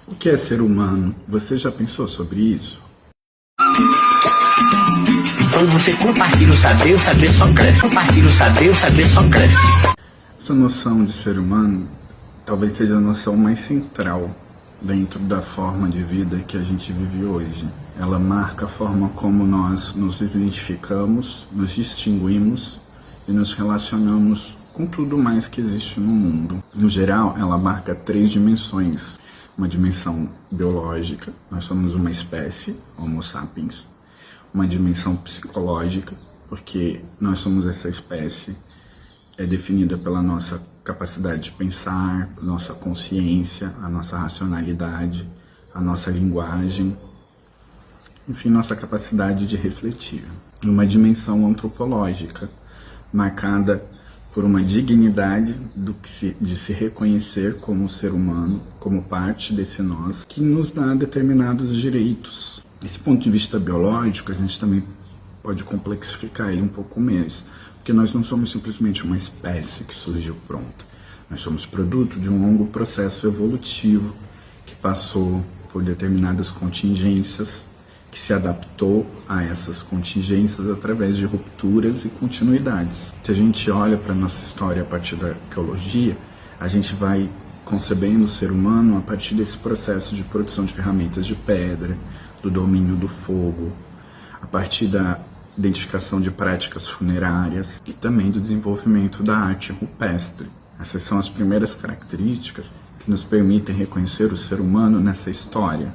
O que é ser humano? Você já pensou sobre isso? Quando você compartilha o saber só cresce. Compartilha o saber só cresce. Essa noção de ser humano talvez seja a noção mais central dentro da forma de vida que a gente vive hoje. Ela marca a forma como nós nos identificamos, nos distinguimos e nos relacionamos com tudo mais que existe no mundo. No geral, ela marca 3 dimensões. Uma dimensão biológica, nós somos uma espécie, Homo sapiens. Uma dimensão psicológica, porque nós somos essa espécie, é definida pela nossa capacidade de pensar, nossa consciência, a nossa racionalidade, a nossa linguagem, enfim, nossa capacidade de refletir. E uma dimensão antropológica, marcada por uma dignidade de se reconhecer como ser humano, como parte desse nós, que nos dá determinados direitos. Desse ponto de vista biológico, a gente também pode complexificar ele um pouco mais, porque nós não somos simplesmente uma espécie que surgiu pronta. Nós somos produto de um longo processo evolutivo que passou por determinadas contingências, que se adaptou a essas contingências através de rupturas e continuidades. Se a gente olha para a nossa história a partir da arqueologia, a gente vai concebendo o ser humano a partir desse processo de produção de ferramentas de pedra, do domínio do fogo, a partir da identificação de práticas funerárias e também do desenvolvimento da arte rupestre. Essas são as primeiras características que nos permitem reconhecer o ser humano nessa história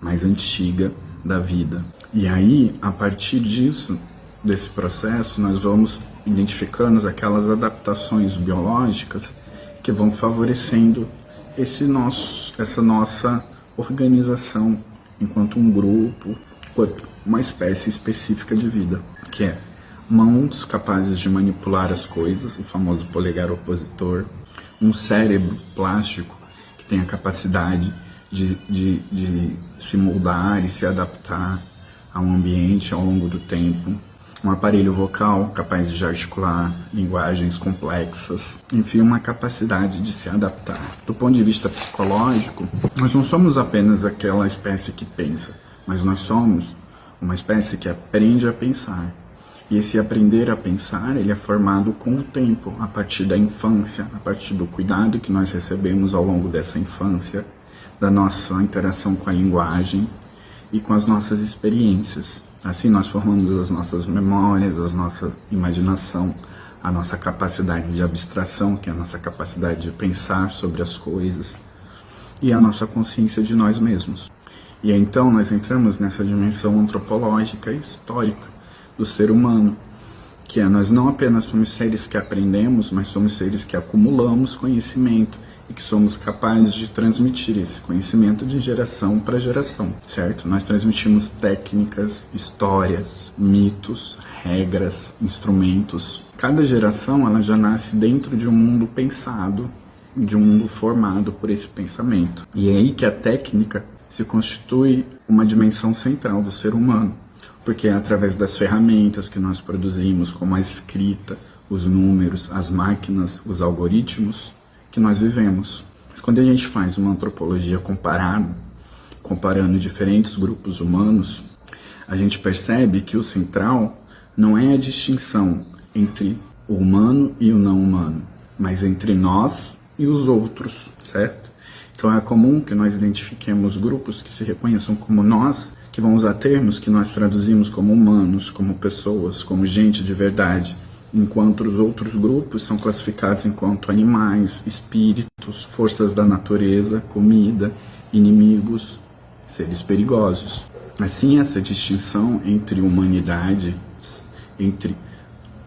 mais antiga da vida. E aí, a partir disso, desse processo, nós vamos identificando aquelas adaptações biológicas que vão favorecendo essa nossa organização enquanto um grupo, uma espécie específica de vida, que é mãos capazes de manipular as coisas, o famoso polegar opositor, um cérebro plástico que tem a capacidade de se moldar e se adaptar a um ambiente ao longo do tempo, um aparelho vocal capaz de articular linguagens complexas, enfim, uma capacidade de se adaptar. Do ponto de vista psicológico, nós não somos apenas aquela espécie que pensa, mas nós somos uma espécie que aprende a pensar. E esse aprender a pensar, ele é formado com o tempo, a partir da infância, a partir do cuidado que nós recebemos ao longo dessa infância, da nossa interação com a linguagem e com as nossas experiências. Assim nós formamos as nossas memórias, a nossa imaginação, a nossa capacidade de abstração, que é a nossa capacidade de pensar sobre as coisas, e a nossa consciência de nós mesmos. E então nós entramos nessa dimensão antropológica e histórica do ser humano, que é nós não apenas somos seres que aprendemos, mas somos seres que acumulamos conhecimento e que somos capazes de transmitir esse conhecimento de geração para geração, certo? Nós transmitimos técnicas, histórias, mitos, regras, instrumentos. Cada geração ela já nasce dentro de um mundo pensado, de um mundo formado por esse pensamento. E é aí que a técnica se constitui uma dimensão central do ser humano, porque é através das ferramentas que nós produzimos, como a escrita, os números, as máquinas, os algoritmos, que nós vivemos. Mas quando a gente faz uma antropologia comparando diferentes grupos humanos, a gente percebe que o central não é a distinção entre o humano e o não humano, mas entre nós e os outros, certo? Então é comum que nós identifiquemos grupos que se reconheçam como nós, que vão usar termos que nós traduzimos como humanos, como pessoas, como gente de verdade, enquanto os outros grupos são classificados enquanto animais, espíritos, forças da natureza, comida, inimigos, seres perigosos. Assim, essa distinção entre humanidade, entre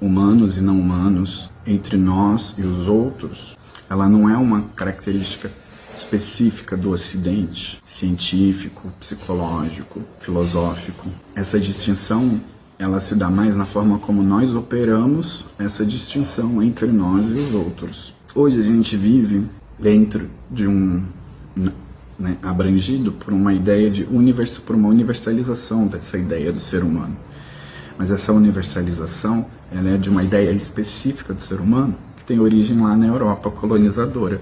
humanos e não humanos, entre nós e os outros, ela não é uma característica específica do Ocidente, científico, psicológico, filosófico. Essa distinção ela se dá mais na forma como nós operamos essa distinção entre nós e os outros. Hoje a gente vive dentro de abrangido por uma ideia por uma universalização dessa ideia do ser humano. Mas essa universalização ela é de uma ideia específica do ser humano que tem origem lá na Europa colonizadora.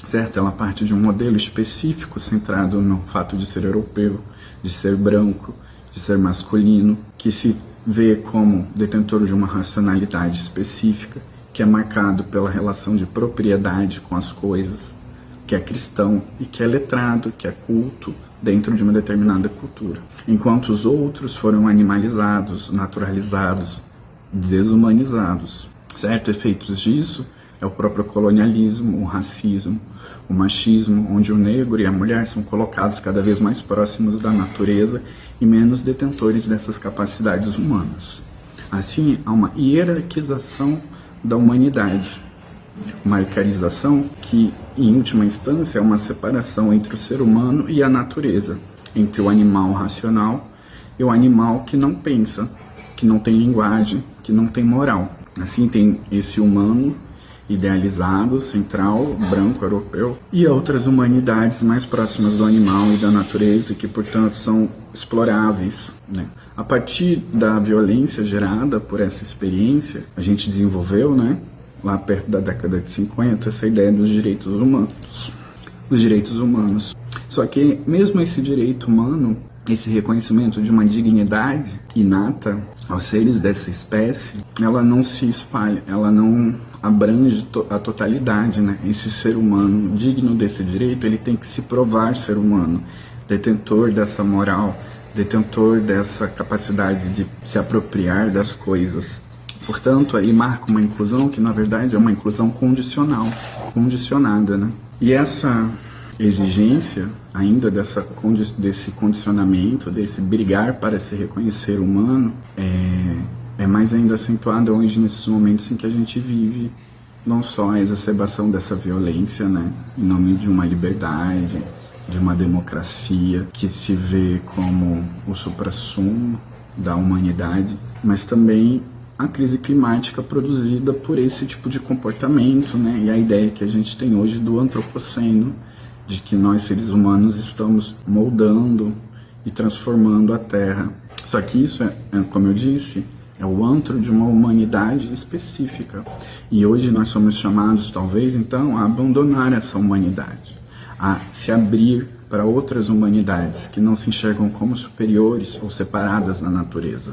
certo? Ela parte de um modelo específico centrado no fato de ser europeu, de ser branco, de ser masculino, que se vê como detentor de uma racionalidade específica, que é marcado pela relação de propriedade com as coisas, que é cristão e que é letrado, que é culto dentro de uma determinada cultura. Enquanto os outros foram animalizados, naturalizados, desumanizados, certo? Efeitos disso é o próprio colonialismo, o racismo, o machismo, onde o negro e a mulher são colocados cada vez mais próximos da natureza e menos detentores dessas capacidades humanas. Assim, há uma hierarquização da humanidade, uma arcaização que, em última instância, é uma separação entre o ser humano e a natureza, entre o animal racional e o animal que não pensa, que não tem linguagem, que não tem moral. Assim, tem esse humano idealizado, central, branco, europeu, e outras humanidades mais próximas do animal e da natureza, que, portanto, são exploráveis, né? A partir da violência gerada por essa experiência, a gente desenvolveu, né, lá perto da década de 50, essa ideia dos direitos humanos. Os direitos humanos. Só que mesmo esse direito humano, esse reconhecimento de uma dignidade inata aos seres dessa espécie, ela não se espalha, ela não abrange a totalidade, né? Esse ser humano digno desse direito, ele tem que se provar ser humano, detentor dessa moral, detentor dessa capacidade de se apropriar das coisas. Portanto, aí marca uma inclusão que, na verdade, é uma inclusão condicional, condicionada, né? E essa exigência ainda desse condicionamento, desse brigar para se reconhecer humano, é mais ainda acentuada hoje nesses momentos em que a gente vive não só a exacerbação dessa violência, né, em nome de uma liberdade, de uma democracia que se vê como o suprassumo da humanidade, mas também a crise climática produzida por esse tipo de comportamento, né, e a ideia que a gente tem hoje do antropoceno, de que nós seres humanos estamos moldando e transformando a Terra. Só que isso, como eu disse, é o antro de uma humanidade específica. E hoje nós somos chamados, talvez, então, a abandonar essa humanidade, a se abrir para outras humanidades que não se enxergam como superiores ou separadas da natureza.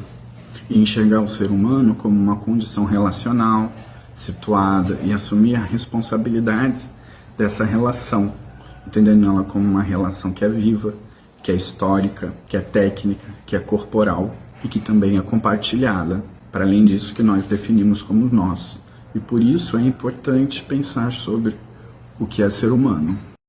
E enxergar o ser humano como uma condição relacional, situada, e assumir as responsabilidades dessa relação, entendendo ela como uma relação que é viva, que é histórica, que é técnica, que é corporal e que também é compartilhada, para além disso que nós definimos como nós. E por isso é importante pensar sobre o que é ser humano.